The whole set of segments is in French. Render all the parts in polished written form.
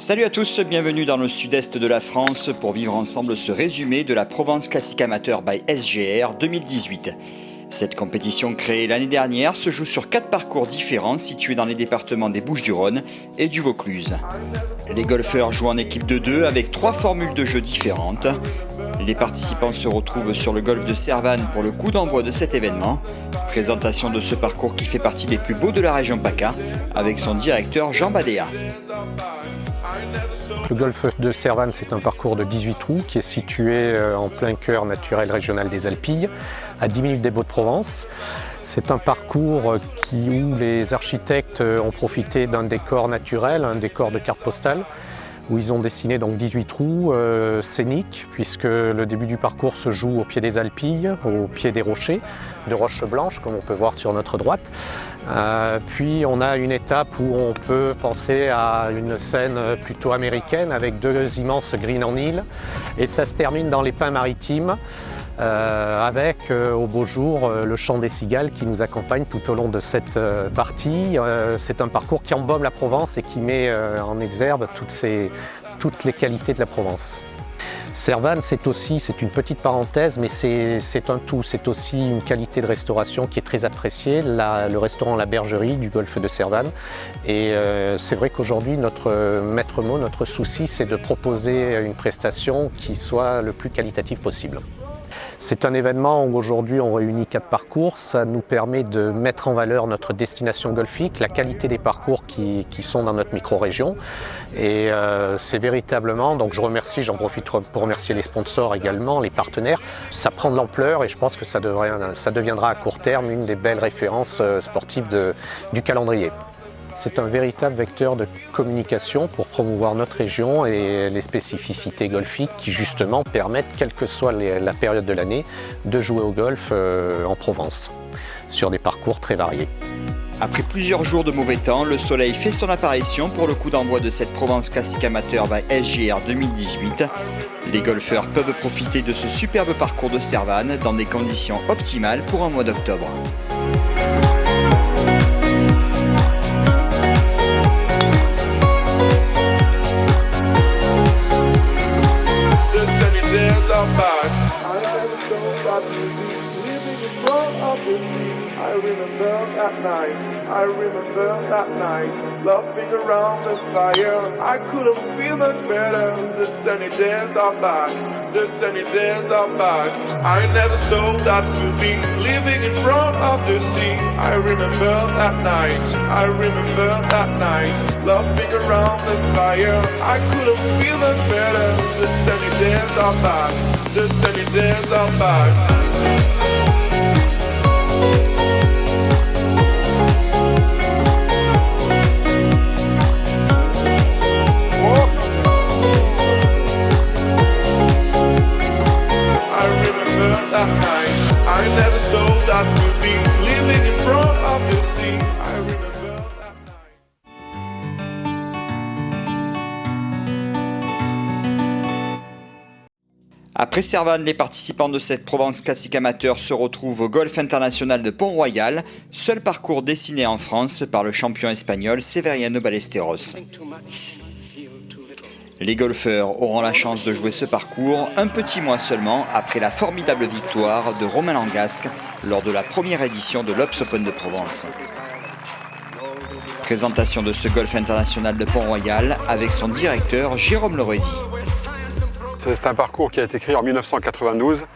Salut à tous, bienvenue dans le sud-est de la France pour vivre ensemble ce résumé de la Provence Classic Amateur by SGR 2018. Cette compétition créée l'année dernière se joue sur 4 parcours différents situés dans les départements des Bouches-du-Rhône et du Vaucluse. Les golfeurs jouent en équipe de 2 avec 3 formules de jeu différentes. Les participants se retrouvent sur le golfe de Servanne pour le coup d'envoi de cet événement. Présentation de ce parcours qui fait partie des plus beaux de la région PACA avec son directeur Jean Badéa. Le golfe de Servanne, c'est un parcours de 18 trous qui est situé en plein cœur naturel régional des Alpilles, à 10 minutes des Baux-de-Provence. C'est un parcours où les architectes ont profité d'un décor naturel, un décor de carte postale, où ils ont dessiné donc 18 trous scéniques, puisque le début du parcours se joue au pied des Alpilles, au pied des rochers, de roches blanches, comme on peut voir sur notre droite. Puis on a une étape où on peut penser à une scène plutôt américaine, avec 2 immenses greens en île, et ça se termine dans les pins maritimes, avec au beau jour le chant des cigales qui nous accompagne tout au long de cette partie. C'est un parcours qui embaume la Provence et qui met en exergue toutes les qualités de la Provence. Servanne, c'est une petite parenthèse, mais c'est un tout. C'est aussi une qualité de restauration qui est très appréciée, le restaurant La Bergerie du golfe de Servanne. Et c'est vrai qu'aujourd'hui, notre maître mot, notre souci, c'est de proposer une prestation qui soit le plus qualitative possible. C'est un événement où aujourd'hui on réunit 4 parcours, ça nous permet de mettre en valeur notre destination golfique, la qualité des parcours qui sont dans notre micro-région. Et c'est véritablement, donc j'en profite pour remercier les sponsors également, les partenaires. Ça prend de l'ampleur et je pense que ça deviendra à court terme une des belles références sportives du calendrier. C'est un véritable vecteur de communication pour promouvoir notre région et les spécificités golfiques qui justement permettent, quelle que soit la période de l'année, de jouer au golf en Provence, sur des parcours très variés. Après plusieurs jours de mauvais temps, le soleil fait son apparition pour le coup d'envoi de cette Provence Classic Amateur by SGR 2018. Les golfeurs peuvent profiter de ce superbe parcours de Servanne dans des conditions optimales pour un mois d'octobre. I remember that night, laughing around the fire. I couldn't feel much better. The sunny days are back, the sunny days are back. I never saw that movie, living in front of the sea. I remember that night, I remember that night, laughing around the fire. I couldn't feel much better. The sunny days are back, the sunny days are back. I never saw that movie, living in front of the sea. I remember that night. Après Servanne, les participants de cette Provence Classic Amateur se retrouvent au Golf International de Pont-Royal, seul parcours dessiné en France par le champion espagnol Severiano Ballesteros. Les golfeurs auront la chance de jouer ce parcours un petit mois seulement après la formidable victoire de Romain Langasque lors de la première édition de l'Ops Open de Provence. Présentation de ce Golf International de Pont-Royal avec son directeur Jérôme Loredi. C'est un parcours qui a été créé en 1992,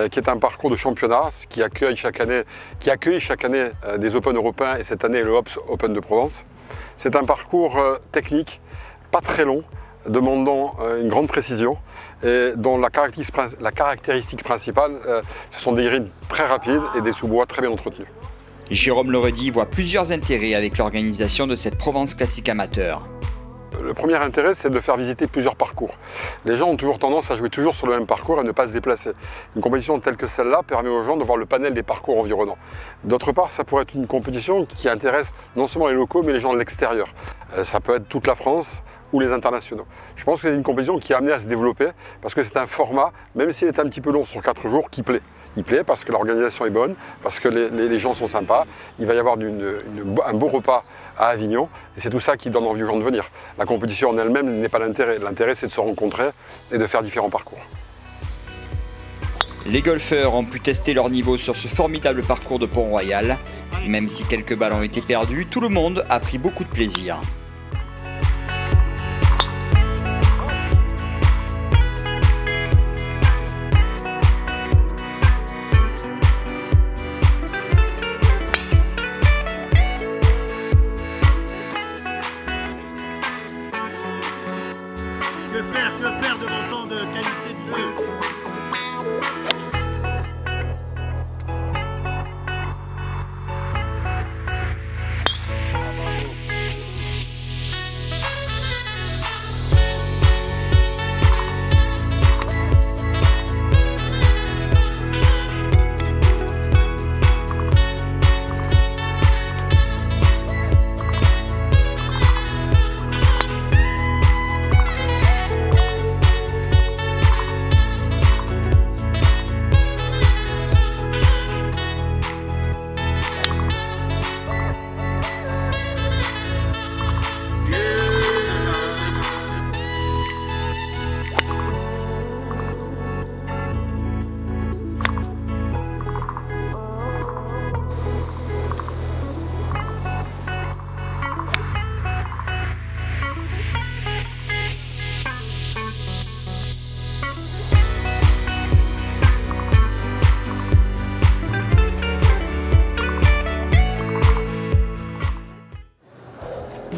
qui est un parcours de championnat qui accueille chaque année des Open européens et cette année le Ops Open de Provence. C'est un parcours technique, pas très long, demandant une grande précision et dont la caractéristique principale, ce sont des greens très rapides et des sous-bois très bien entretenus. Jérôme Loredi voit plusieurs intérêts avec l'organisation de cette Provence Classic Amateur. Le premier intérêt, c'est de faire visiter plusieurs parcours. Les gens ont toujours tendance à jouer toujours sur le même parcours et à ne pas se déplacer. Une compétition telle que celle-là permet aux gens de voir le panel des parcours environnants. D'autre part, ça pourrait être une compétition qui intéresse non seulement les locaux, mais les gens de l'extérieur. Ça peut être toute la France ou les internationaux. Je pense que c'est une compétition qui est amenée à se développer parce que c'est un format, même s'il est un petit peu long sur 4 jours, qui plaît. Il plaît parce que l'organisation est bonne, parce que les gens sont sympas. Il va y avoir un beau repas à Avignon et c'est tout ça qui donne envie aux gens de venir. La compétition en elle-même n'est pas l'intérêt. L'intérêt, c'est de se rencontrer et de faire différents parcours. Les golfeurs ont pu tester leur niveau sur ce formidable parcours de Pont-Royal. Même si quelques balles ont été perdues, tout le monde a pris beaucoup de plaisir. Que faire devant tant de qualité de jeu?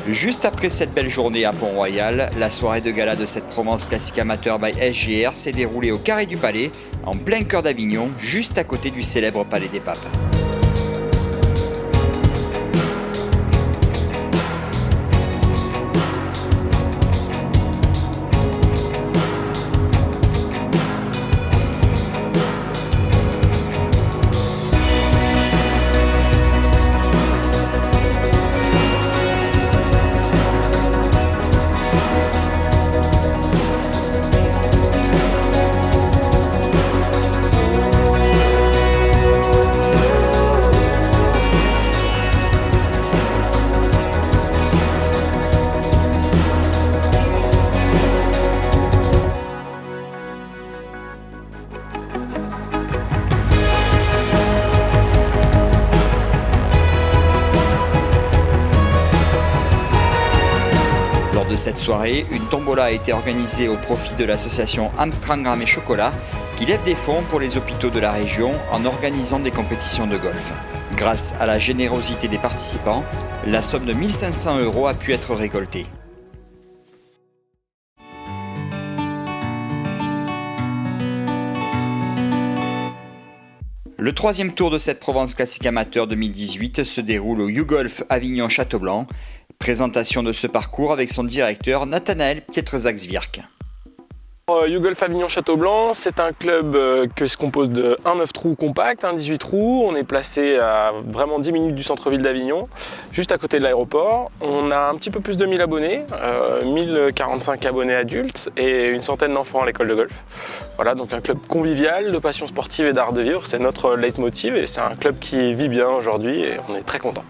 Juste après cette belle journée à Pont-Royal, la soirée de gala de cette Provence Classique Amateur by SGR s'est déroulée au Carré du Palais, en plein cœur d'Avignon, juste à côté du célèbre Palais des Papes. Lors de cette soirée, une tombola a été organisée au profit de l'association Amstramgram et Chocolat qui lève des fonds pour les hôpitaux de la région en organisant des compétitions de golf. Grâce à la générosité des participants, la somme de 1 500 € a pu être récoltée. Le troisième tour de cette Provence Classique Amateur 2018 se déroule au YouGolf Avignon-Châteaublanc. Présentation de ce parcours avec son directeur Nathanaël Pietrzakswierk. YouGolf Avignon-Châteaublanc, c'est un club qui se compose de un 9 trous compact, un 18 trous. On est placé à vraiment 10 minutes du centre-ville d'Avignon, juste à côté de l'aéroport. On a un petit peu plus de 1000 abonnés, 1045 abonnés adultes et une centaine d'enfants à l'école de golf. Voilà, donc un club convivial, de passion sportive et d'art de vivre, c'est notre leitmotiv et c'est un club qui vit bien aujourd'hui et on est très content.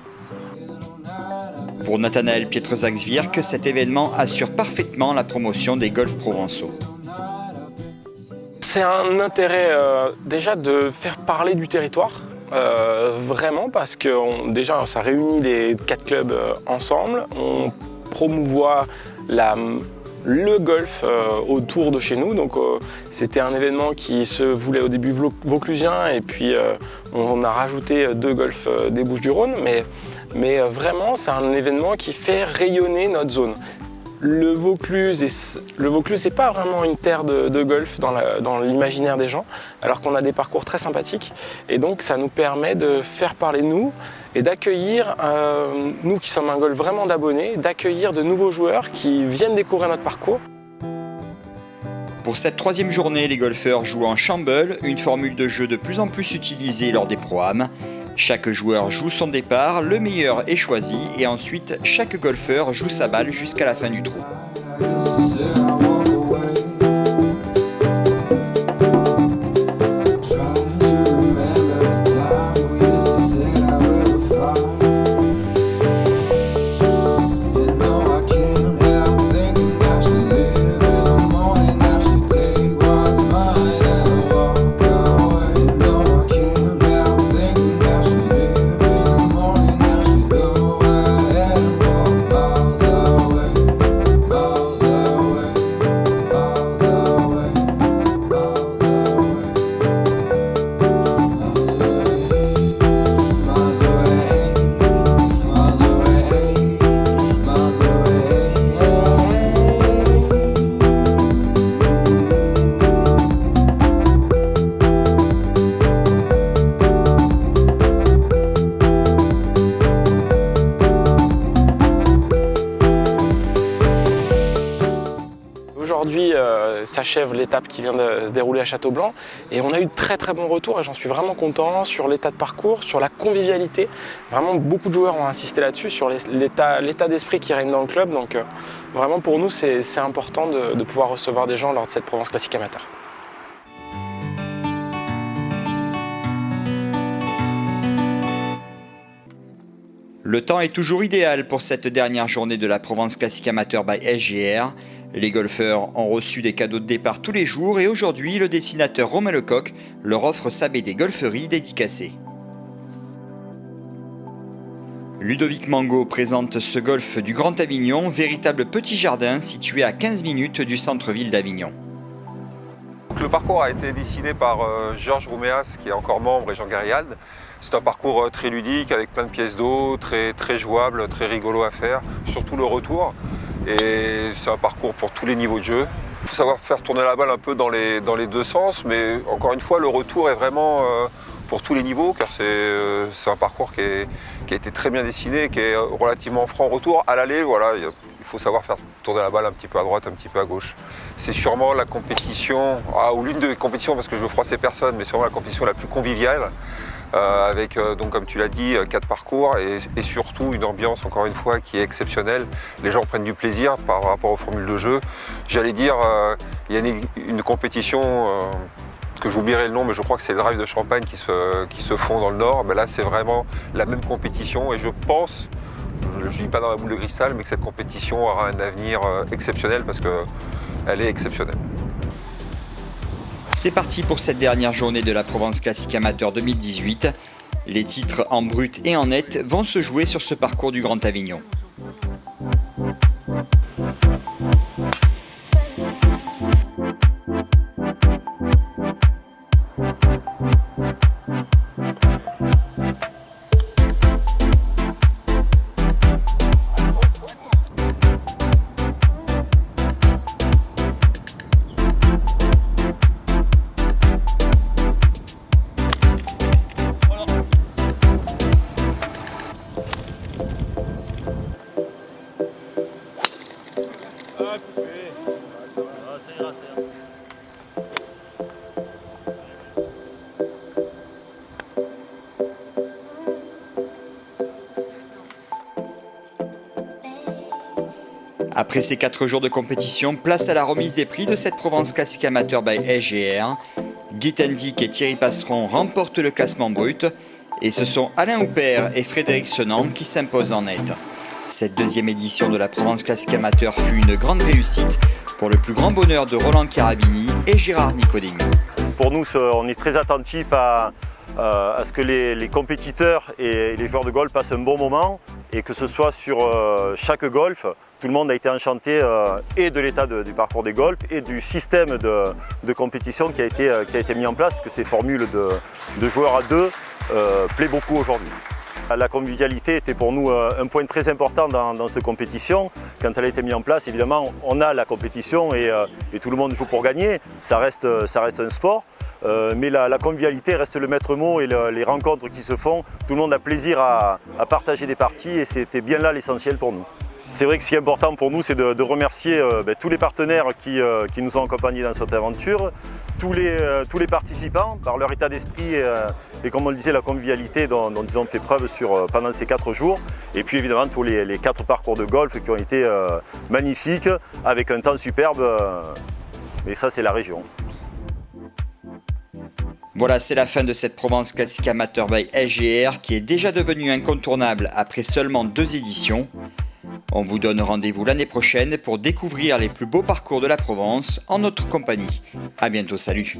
Pour Nathanaël Pietrzakswierk, cet événement assure parfaitement la promotion des golfs provençaux. C'est un intérêt déjà de faire parler du territoire, vraiment parce que déjà ça réunit les 4 clubs ensemble, on promouvoit le golf autour de chez nous, donc c'était un événement qui se voulait au début vauclusien et puis on a rajouté 2 golfs des Bouches-du-Rhône, mais vraiment c'est un événement qui fait rayonner notre zone. Le Vaucluse n'est pas vraiment une terre de golf dans l'imaginaire des gens, alors qu'on a des parcours très sympathiques. Et donc ça nous permet de faire parler de nous et d'accueillir, nous qui sommes un golf vraiment d'abonnés, d'accueillir de nouveaux joueurs qui viennent découvrir notre parcours. Pour cette troisième journée, les golfeurs jouent en Shamble, une formule de jeu de plus en plus utilisée lors des pro-am. Chaque joueur joue son départ, le meilleur est choisi et ensuite chaque golfeur joue sa balle jusqu'à la fin du trou. s'achève l'étape qui vient de se dérouler à Châteaublanc. Et on a eu de très très bons retours et j'en suis vraiment content sur l'état de parcours, sur la convivialité. Vraiment beaucoup de joueurs ont insisté là-dessus, sur l'état d'esprit qui règne dans le club. Donc vraiment pour nous c'est important de pouvoir recevoir des gens lors de cette Provence Classique Amateur. Le temps est toujours idéal pour cette dernière journée de la Provence Classique Amateur by SGR. Les golfeurs ont reçu des cadeaux de départ tous les jours et aujourd'hui, le dessinateur Romain Lecoq leur offre sa BD Golferie dédicacée. Ludovic Mango présente ce golf du Grand Avignon, véritable petit jardin situé à 15 minutes du centre-ville d'Avignon. Le parcours a été dessiné par Georges Rouméas, qui est encore membre, et Jean Gariald. C'est un parcours très ludique, avec plein de pièces d'eau, très jouable, très rigolo à faire, surtout le retour. Et c'est un parcours pour tous les niveaux de jeu. Il faut savoir faire tourner la balle un peu dans les deux sens, mais encore une fois, le retour est vraiment pour tous les niveaux, car c'est un parcours qui a été très bien dessiné, qui est relativement franc retour. À l'aller, voilà, il faut savoir faire tourner la balle un petit peu à droite, un petit peu à gauche. C'est sûrement la compétition, ou l'une des compétitions, parce que je veux froisser personne, mais c'est vraiment la compétition la plus conviviale. Avec, donc, comme tu l'as dit, 4 parcours et surtout une ambiance, encore une fois, qui est exceptionnelle. Les gens prennent du plaisir par rapport aux formules de jeu. J'allais dire, il y a une compétition, que j'oublierai le nom, mais je crois que c'est le Drive de Champagne qui se font dans le Nord. Mais là, c'est vraiment la même compétition et je pense, je ne dis pas dans la boule de cristal, mais que cette compétition aura un avenir exceptionnel parce qu'elle est exceptionnelle. C'est parti pour cette dernière journée de la Provence Classique Amateur 2018. Les titres en brut et en net vont se jouer sur ce parcours du Grand Avignon. Après ces 4 jours de compétition, place à la remise des prix de cette Provence Classique Amateur by SGR. Guy Tenzik et Thierry Passeron remportent le classement brut et ce sont Alain Houpert et Frédéric Senand qui s'imposent en net. Cette deuxième édition de la Provence Classique Amateur fut une grande réussite pour le plus grand bonheur de Roland Carabini et Gérard Nicodemi. Pour nous, on est très attentifs à ce que les compétiteurs et les joueurs de golf passent un bon moment et que ce soit sur chaque golf, tout le monde a été enchanté et de l'état du parcours des golfs et du système de compétition qui a été mis en place, parce que ces formules de joueurs à deux plaît beaucoup aujourd'hui. La convivialité était pour nous un point très important dans cette compétition. Quand elle a été mise en place, évidemment, on a la compétition et tout le monde joue pour gagner. Ça reste un sport. Mais la convivialité reste le maître mot et les rencontres qui se font, tout le monde a plaisir à partager des parties et c'était bien là l'essentiel pour nous. C'est vrai que ce qui est important pour nous, c'est de remercier tous les partenaires qui nous ont accompagnés dans cette aventure, tous les participants par leur état d'esprit et comme on le disait, la convivialité dont ils ont fait preuve pendant ces 4 jours. Et puis évidemment tous les 4 parcours de golf qui ont été magnifiques, avec un temps superbe, mais ça c'est la région. Voilà, c'est la fin de cette Provence Classique Amateur by SGR qui est déjà devenue incontournable après seulement 2 éditions. On vous donne rendez-vous l'année prochaine pour découvrir les plus beaux parcours de la Provence en notre compagnie. A bientôt, salut!